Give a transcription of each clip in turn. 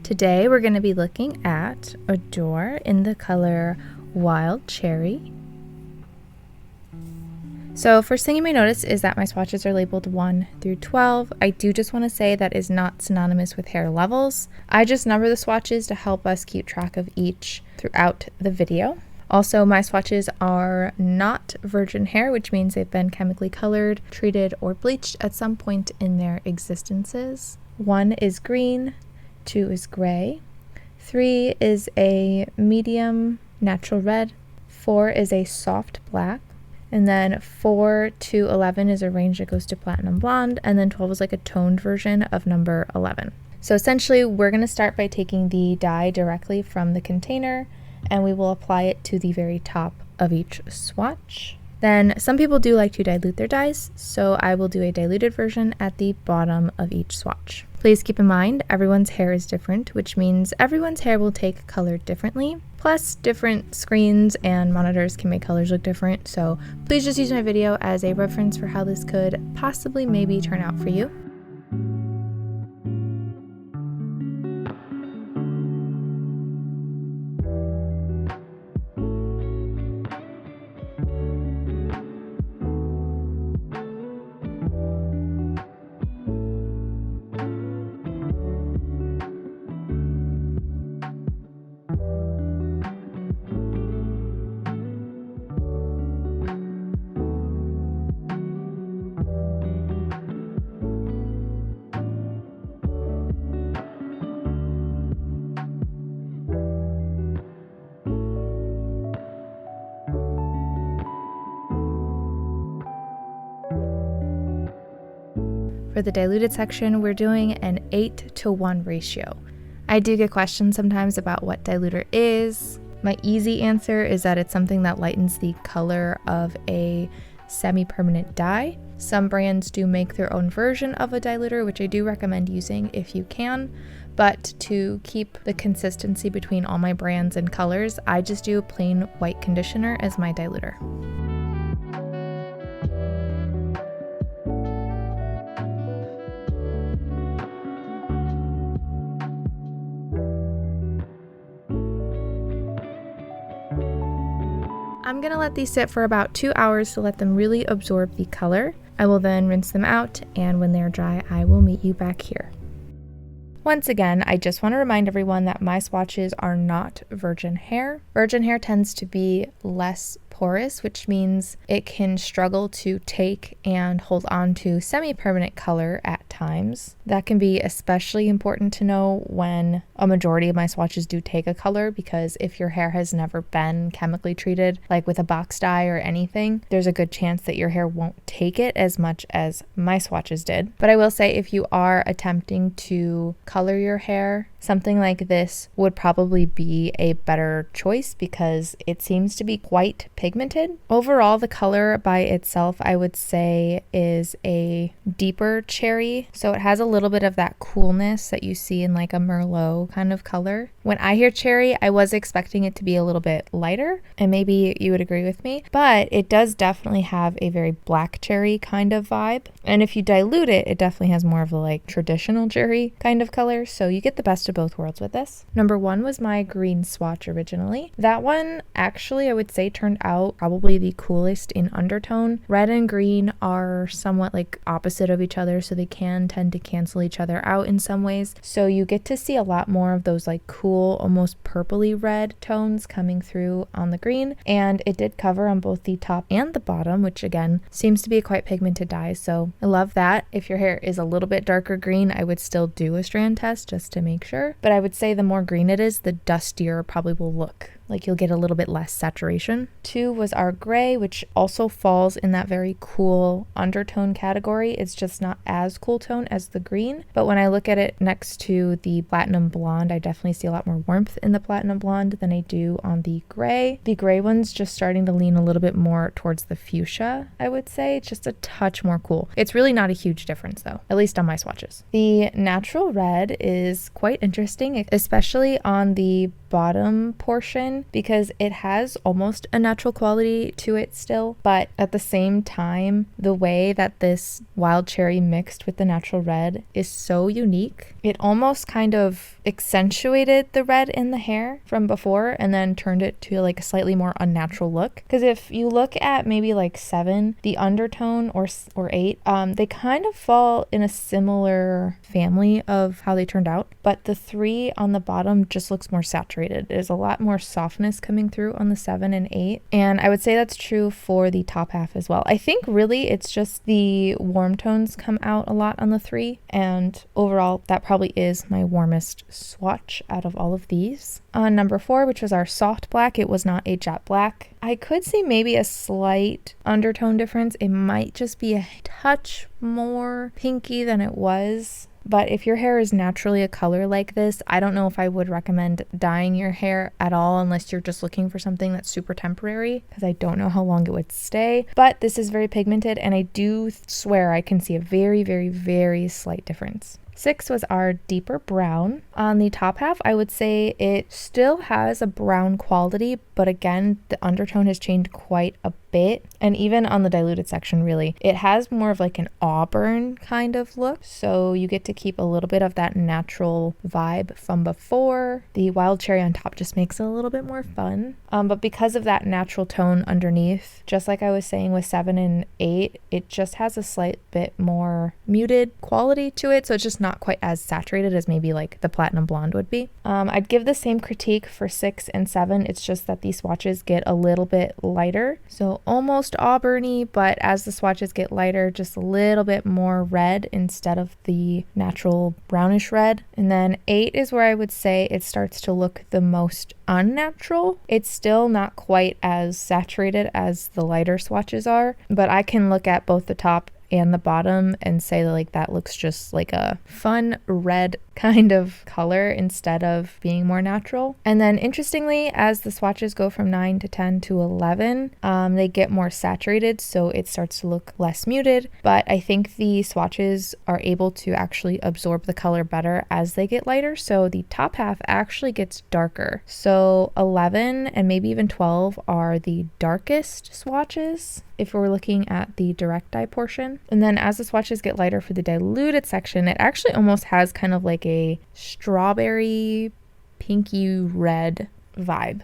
Today we're going to be looking at Adore in the color Wild Cherry. So first thing you may notice is that my swatches are labeled 1 through 12. I do just want to say that is not synonymous with hair levels. I just number the swatches to help us keep track of each throughout the video. Also, my swatches are not virgin hair, which means they've been chemically colored, treated, or bleached at some point in their existences. 1 is green, 2 is gray, 3 is a medium natural red, 4 is a soft black, and then 4 to 11 is a range that goes to platinum blonde, and then 12 is like a toned version of number 11. So essentially, we're going to start by taking the dye directly from the container, and we will apply it to the very top of each swatch. Then some people do like to dilute their dyes, so I will do a diluted version at the bottom of each swatch. Please keep in mind, everyone's hair is different, which means everyone's hair will take color differently. Plus, different screens and monitors can make colors look different, so please just use my video as a reference for how this could possibly maybe turn out for you. For the diluted section, we're doing an 8:1 ratio. I do get questions sometimes about what diluter is. My easy answer is that it's something that lightens the color of a semi-permanent dye. Some brands do make their own version of a diluter, which I do recommend using if you can, but to keep the consistency between all my brands and colors, I just do a plain white conditioner as my diluter. I'm going to let these sit for about 2 hours to let them really absorb the color. I will then rinse them out, and when they're dry, I will meet you back here. Once again, I just want to remind everyone that my swatches are not virgin hair. Virgin hair tends to be less porous, which means it can struggle to take and hold on to semi-permanent color at times. That can be especially important to know when a majority of my swatches do take a color, because if your hair has never been chemically treated, like with a box dye or anything, there's a good chance that your hair won't take it as much as my swatches did. But I will say, if you are attempting to color your hair, something like this would probably be a better choice because it seems to be quite pigmented. Overall, the color by itself, I would say, is a deeper cherry. So it has a little bit of that coolness that you see in like a Merlot kind of color. When I hear cherry, I was expecting it to be a little bit lighter, and maybe you would agree with me, but it does definitely have a very black cherry kind of vibe. And if you dilute it, it definitely has more of the like traditional cherry kind of color. So you get the best of both worlds with this. Number 1 was my green swatch originally. That one actually, I would say, turned out probably the coolest in undertone. Red and green are somewhat like opposite of each other, so they can tend to cancel each other out in some ways. So you get to see a lot more of those like cool, almost purpley red tones coming through on the green. And it did cover on both the top and the bottom, which again seems to be a quite pigmented dye. So I love that. If your hair is a little bit darker green, I would still do a strand test just to make sure. But I would say the more green it is, the dustier it probably will look. Like you'll get a little bit less saturation. 2 was our gray, which also falls in that very cool undertone category. It's just not as cool tone as the green. But when I look at it next to the platinum blonde, I definitely see a lot more warmth in the platinum blonde than I do on the gray. The gray one's just starting to lean a little bit more towards the fuchsia, I would say. It's just a touch more cool. It's really not a huge difference though, at least on my swatches. The natural red is quite interesting, especially on the bottom portion because it has almost a natural quality to it still, but at the same time, the way that this wild cherry mixed with the natural red is so unique. It almost kind of accentuated the red in the hair from before and then turned it to like a slightly more unnatural look. Because if you look at maybe like 7, the undertone, or 8, they kind of fall in a similar family of how they turned out, but the 3 on the bottom just looks more saturated. There's a lot more softness coming through on the 7 and 8, and I would say that's true for the top half as well. I think really it's just the warm tones come out a lot on the 3, and overall that probably is my warmest swatch out of all of these. On number 4, which was our soft black, it was not a jet black. I could see maybe a slight undertone difference. It might just be a touch more pinky than it was. But if your hair is naturally a color like this, I don't know if I would recommend dyeing your hair at all unless you're just looking for something that's super temporary, because I don't know how long it would stay. But this is very pigmented, and I do swear I can see a very, very, very slight difference. 6 was our deeper brown. On the top half, I would say it still has a brown quality, but again, the undertone has changed quite a bit. And even on the diluted section, really, it has more of like an auburn kind of look. So you get to keep a little bit of that natural vibe from before. The wild cherry on top just makes it a little bit more fun. But because of that natural tone underneath, just like I was saying with 7 and 8, it just has a slight bit more muted quality to it. So it's just not quite as saturated as maybe like the platinum blonde would be. I'd give the same critique for 6 and 7. It's just that these swatches get a little bit lighter. So almost auburny, but as the swatches get lighter, just a little bit more red instead of the natural brownish red. And then 8 is where I would say it starts to look the most unnatural. It's still not quite as saturated as the lighter swatches are, but I can look at both the top and the bottom and say like that looks just like a fun red kind of color instead of being more natural. And then interestingly, as the swatches go from 9 to 10 to 11, they get more saturated, so it starts to look less muted. But I think the swatches are able to actually absorb the color better as they get lighter, so the top half actually gets darker. So 11 and maybe even 12 are the darkest swatches if we're looking at the direct dye portion. And then as the swatches get lighter for the diluted section, it actually almost has kind of like a strawberry pinky red vibe.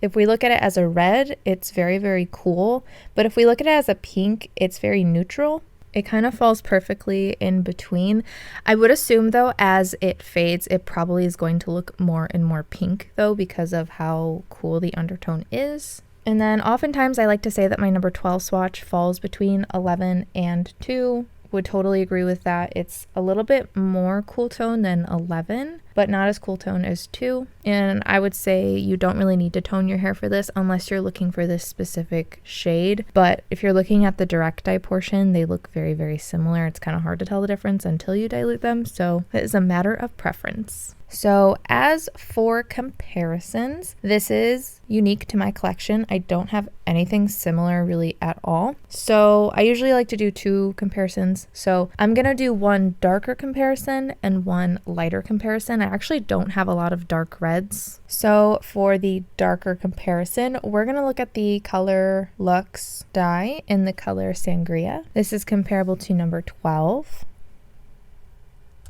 If we look at it as a red, it's very, very cool. But if we look at it as a pink, it's very neutral. It kind of falls perfectly in between. I would assume though, as it fades, it probably is going to look more and more pink though, because of how cool the undertone is. And then oftentimes I like to say that my number 12 swatch falls between 11 and 2. Would totally agree with that. It's a little bit more cool tone than 11, but not as cool tone as 2. And I would say you don't really need to tone your hair for this unless you're looking for this specific shade. But if you're looking at the direct dye portion, they look very, very similar. It's kind of hard to tell the difference until you dilute them. So it is a matter of preference. So as for comparisons, this is unique to my collection. I don't have anything similar really at all. So I usually like to do 2 comparisons. So I'm going to do one darker comparison and one lighter comparison. I actually don't have a lot of dark reds. So for the darker comparison, we're going to look at the color Luxe dye in the color Sangria. This is comparable to number 12,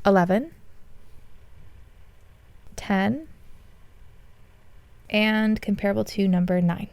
11, 10, and comparable to number 9.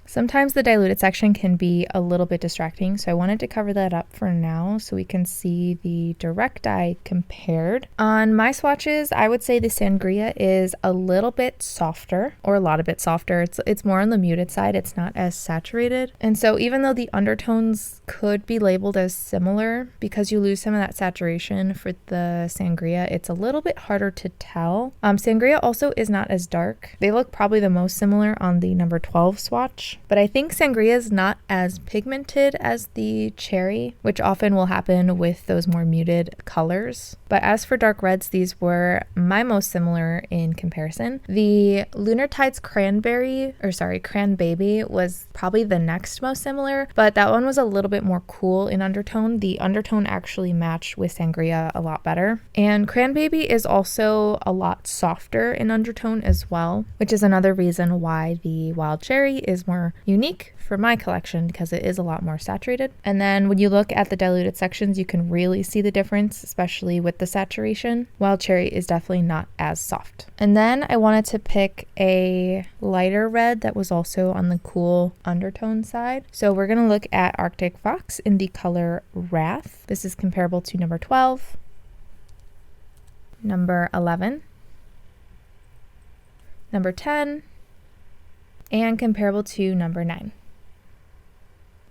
Sometimes the diluted section can be a little bit distracting, so I wanted to cover that up for now so we can see the direct dye compared. On my swatches, I would say the Sangria is a little bit softer, or a lot of bit softer. It's more on the muted side. It's not as saturated. And so even though the undertones could be labeled as similar, because you lose some of that saturation for the Sangria, it's a little bit harder to tell. Sangria also is not as dark. They look probably the most similar on the number 12 swatch. But I think Sangria is not as pigmented as the cherry, which often will happen with those more muted colors. But as for dark reds, these were my most similar in comparison. The Lunar Tides Cran Baby was probably the next most similar, but that one was a little bit more cool in undertone. The undertone actually matched with Sangria a lot better. And Cran Baby is also a lot softer in undertone as well, which is another reason why the Wild Cherry is more unique for my collection, because it is a lot more saturated. And then when you look at the diluted sections, you can really see the difference, especially with the saturation. Wild Cherry is definitely not as soft. And then I wanted to pick a lighter red that was also on the cool undertone side. So we're going to look at Arctic Fox in the color Wrath. This is comparable to number 12, number 11, number 10, and comparable to number 9.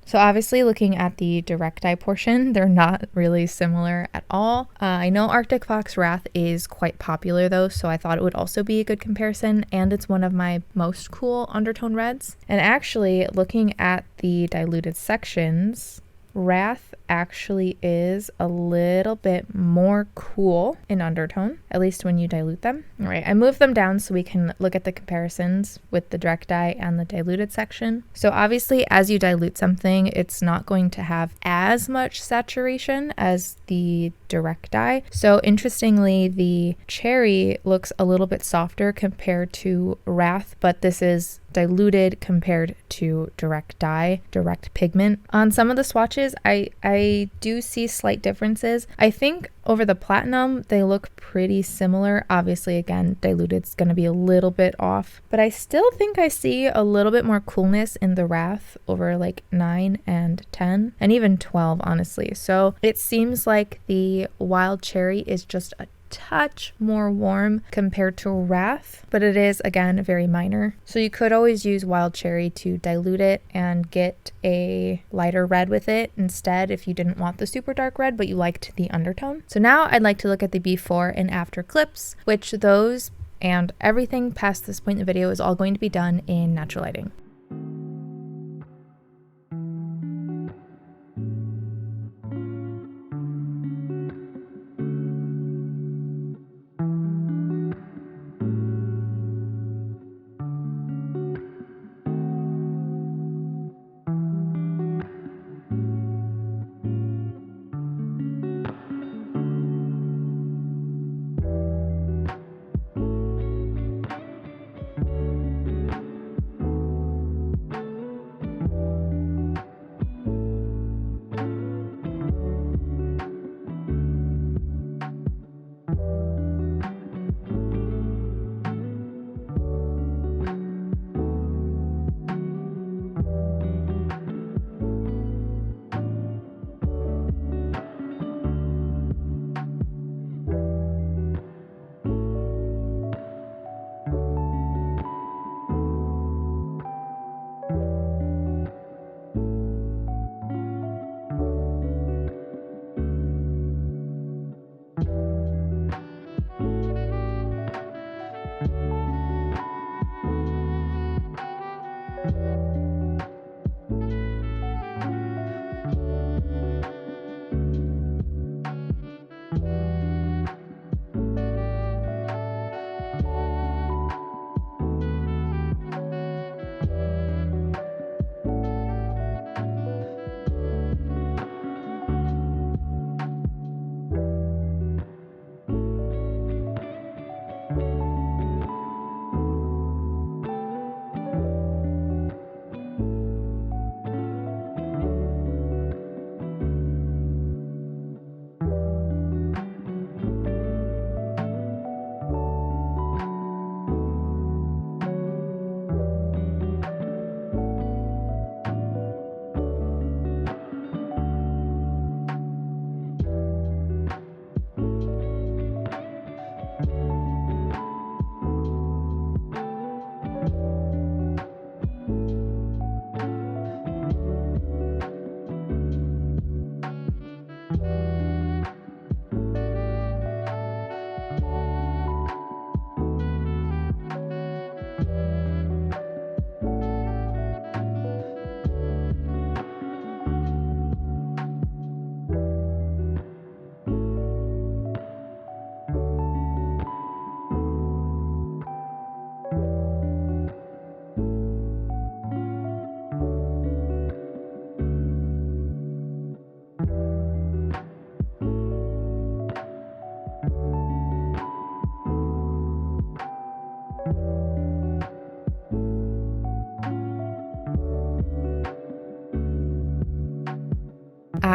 So obviously looking at the direct eye portion, they're not really similar at all. I know Arctic Fox Wrath is quite popular though, so I thought it would also be a good comparison, and it's one of my most cool undertone reds. And actually looking at the diluted sections, Wrath actually is a little bit more cool in undertone, at least when you dilute them. All right, I moved them down so we can look at the comparisons with the direct dye and the diluted section. So obviously as you dilute something, it's not going to have as much saturation as the direct dye. So interestingly, the cherry looks a little bit softer compared to Wrath, but this is diluted compared to direct dye, direct pigment. On some of the swatches, I do see slight differences. I think over the platinum, they look pretty similar. Obviously, again, diluted is going to be a little bit off, but I still think I see a little bit more coolness in the Wrath over like 9 and 10 and even 12, honestly. So it seems like the Wild Cherry is just a touch more warm compared to Wrath, but it is again very minor. So you could always use Wild Cherry to dilute it and get a lighter red with it instead if you didn't want the super dark red but you liked the undertone. So now I'd like to look at the before and after clips, which those and everything past this point in the video is all going to be done in natural lighting.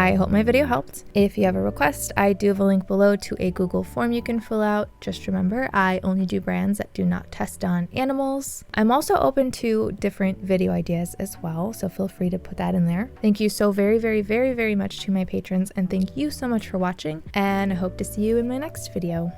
I hope my video helped. If you have a request, I do have a link below to a Google form you can fill out. Just remember, I only do brands that do not test on animals. I'm also open to different video ideas as well, so feel free to put that in there. Thank you so very much to my patrons, and thank you so much for watching, and I hope to see you in my next video.